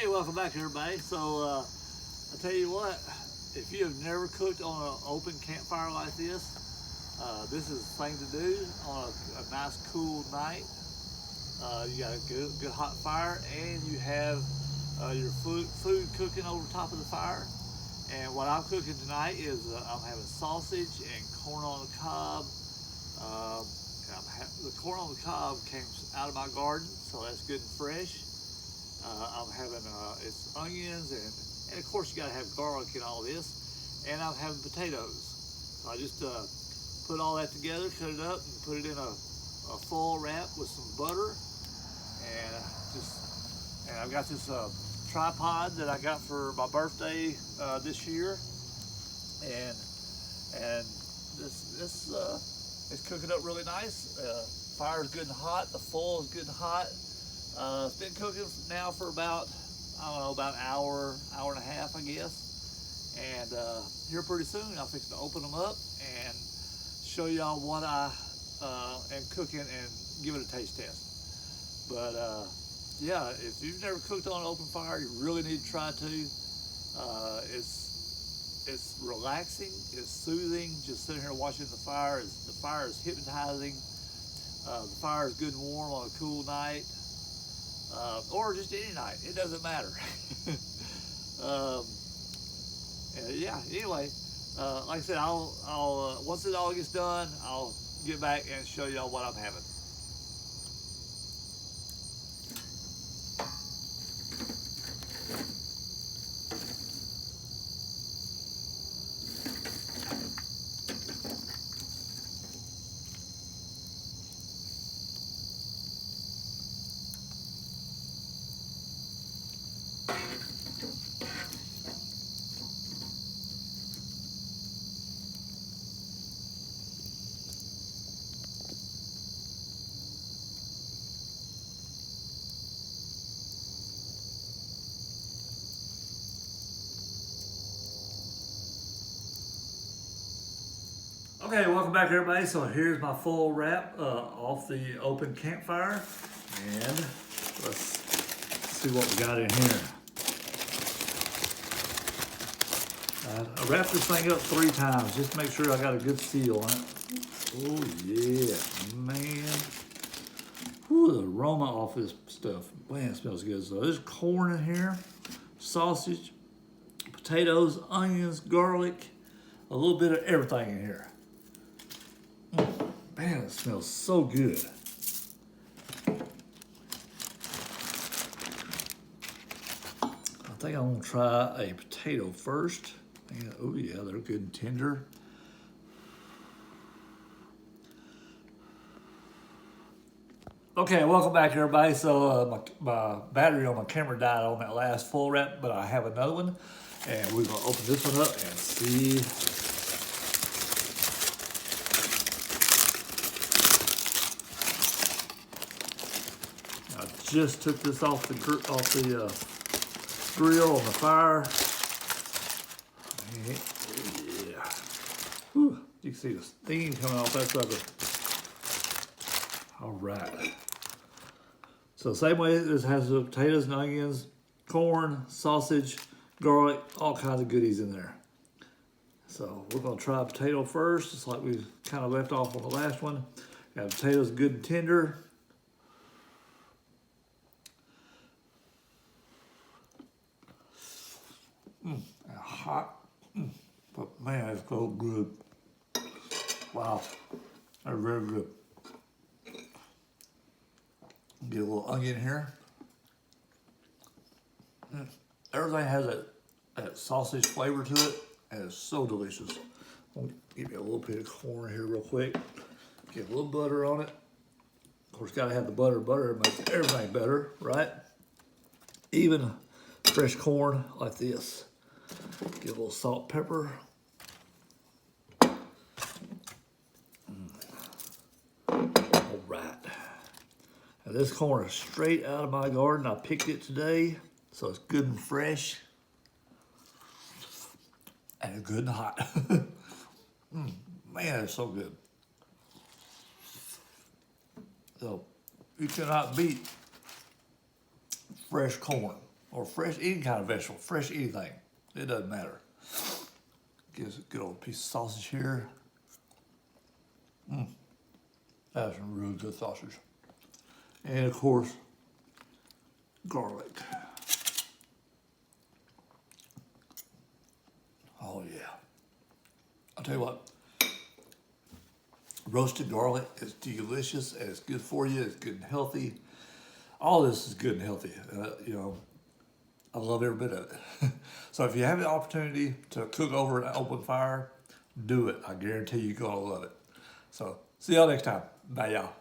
Hey, welcome back everybody. So I tell you what, if you have never cooked on an open campfire like this is the thing to do on a nice cool night. You got a good hot fire, and you have your food cooking over top of the fire. And what I'm cooking tonight is I'm having sausage and corn on the cob. The corn on the cob came out of my garden, so that's good and fresh. I'm having it's onions and of course you gotta have garlic in all this, and I'm having potatoes. So I just put all that together, cut it up, and put it in a foil wrap with some butter, and I've got this tripod that I got for my birthday this year, and this it's cooking up really nice. Fire's good and hot. The foil is good and hot. It's been cooking now for about, I don't know, about an hour and a half, I guess. And here pretty soon, I'll fix to open them up and show y'all what I am cooking and give it a taste test. But yeah, if you've never cooked on an open fire, you really need to try to. It's relaxing, it's soothing, just sitting here watching the fire. The fire is hypnotizing. The fire is good and warm on a cool night. Or just any night, it doesn't matter. Yeah, anyway, like I said, I'll once it all gets done, I'll get back and show y'all what I'm having. Okay, welcome back everybody. So here's my full wrap off the open campfire, and let's see what we got in here. I wrapped this thing up 3 times just to make sure I got a good seal on it. Oh yeah, man. Whew, the aroma off this stuff, man, it smells good. So there's corn in here, sausage, potatoes, onions, garlic, a little bit of everything in here. Man, it smells so good. I think I'm gonna try a potato first. And, oh yeah, they're good and tender. Okay, welcome back everybody. So my battery on my camera died on that last full wrap, but I have another one. And we're gonna open this one up and see. Just took this off the grill on the fire. Yeah. Whew. You can see the steam coming off that sucker. All right. So same way, this has the potatoes and onions, corn, sausage, garlic, all kinds of goodies in there. So we're gonna try a potato first, just like we kind of left off on the last one. Got potatoes good and tender. Hot, but man, it's so good. Wow, they're very good. Get a little onion here. Everything has that sausage flavor to it, and it's so delicious. I'll give you a little bit of corn here real quick. Get a little butter on it. Of course, gotta have the butter. Butter makes everything better, right? Even fresh corn like this. Get a little salt, pepper. All right. Now this corn is straight out of my garden. I picked it today, so it's good and fresh. And it's good and hot. Man, it's so good. So you cannot beat fresh corn. or fresh, any kind of vegetable, fresh anything. It doesn't matter. Get a good old piece of sausage here. That's some really good sausage. And of course, garlic. Oh yeah. I'll tell you what, roasted garlic is delicious and it's good for you. It's good and healthy. All this is good and healthy. You know, I love every bit of it. So if you have the opportunity to cook over an open fire, do it. I guarantee you're gonna love it. So see y'all next time. Bye y'all.